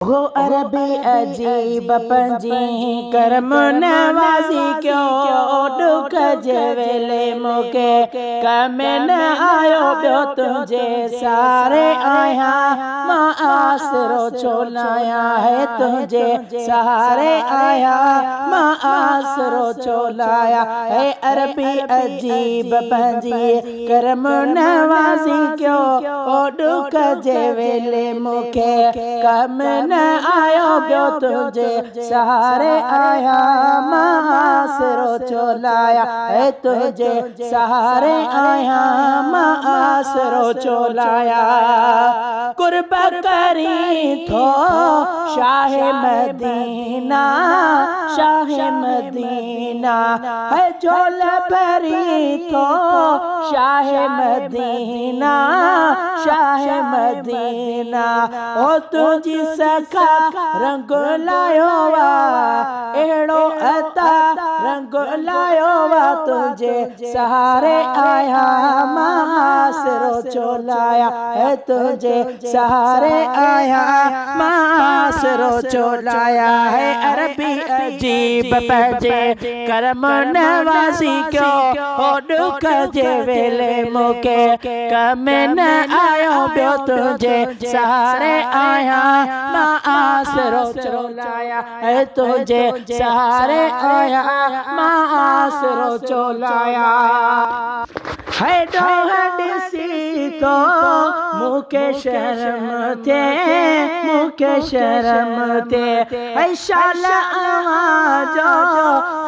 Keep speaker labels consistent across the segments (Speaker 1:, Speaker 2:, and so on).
Speaker 1: हो अरबी अजीब पंजी करम नवाज़ी क्यों दुख जे वेले मूंखे कम न आयो ॿियो तुंहिंजे सहारे आहियां मां आसरो छो लायां है तुंहिंजे सहारे आहियां मां आसरो छो लायां है अरबी अजीब पंजी करम नवाज़ी क्यों दुख जे वेले मूंखे कम न आयो ॿियो तुंहिंजे सहारे आहियां मां आसरो छो लायां है तुंहिंजे सहारे आहियां मां आसरो छो लायां कुर्ब करी थो शाह मदीना है झोल भरी थो शाह मदीना ओ तुझी सखा रंग लायो वा एड़ो अता रंग लायो वा तुझे सहारे आया मां आसरो छो लाया है तुझे सहारे आया मां आसरो छो लाया है अरबी अजीब पंजे करम नवाज़ी क्यों हो दुख जे वेले मूंखे कम न आयो ॿियो तुंहिंजे सहारे आया मां आसरो छो लाया है तुझे सहारे आया मां आसरो छो लाया है ॾिसी तो मूंखे शर्म थे है शाल जो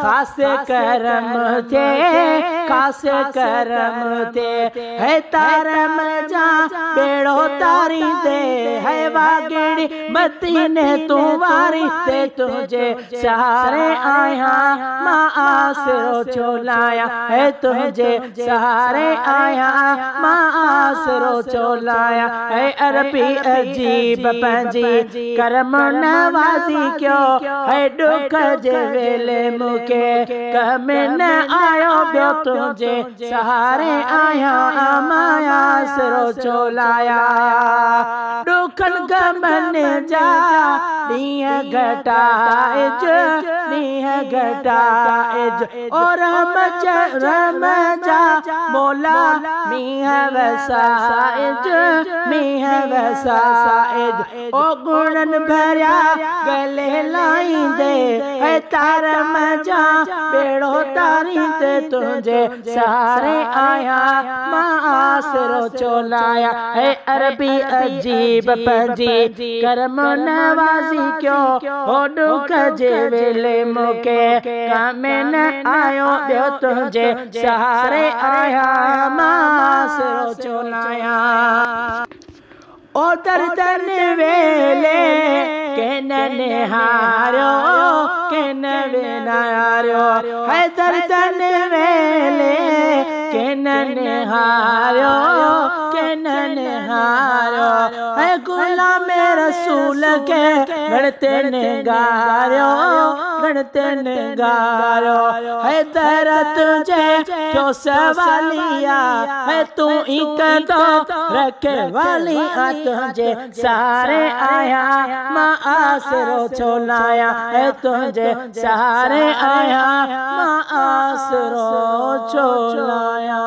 Speaker 1: ख़ासि करम थे है तारम जा बेड़ो तारी दे है वागड़ी मदीने तू वारी ते तुझे सहारे आया मां आसरो छो लाया है तुझे सहारे आया मां आसरो छो लाया है अरबी अजीब पंजी करम नवाज़ी क्यों है दुख जे वेले मूंखे कम न आयो ॿियो तुंहिंजे सहारे आया मां आसरो छो लाया दुखन गमन जा ॾींहं घटाइज और रम जा मोला मींहं वसाइज ओ गुणन भरिया गले लाईंदे है तारम जा बेड़ो तारी ते तुझे सहारे आया मां आसरो छो लाया है अरबी अजीब पंजी करम नवाज़ी क्यों हो दुख जे वेले मूंखे कम न आयो ॿियो तुंहिंजे सहारे आया मां आसरो छो लाया ओ दर्दन वेले के निहारो है दर्दन वेले के निहारो है गुलाम रसूल के गणते निगारो है दर तुझे क्यों सवालिया है तू एक तो रखे वाली तुझे सहारे आया मां आसरो छो लाया है तुझे सहारे आया मां आसरो छो लाया।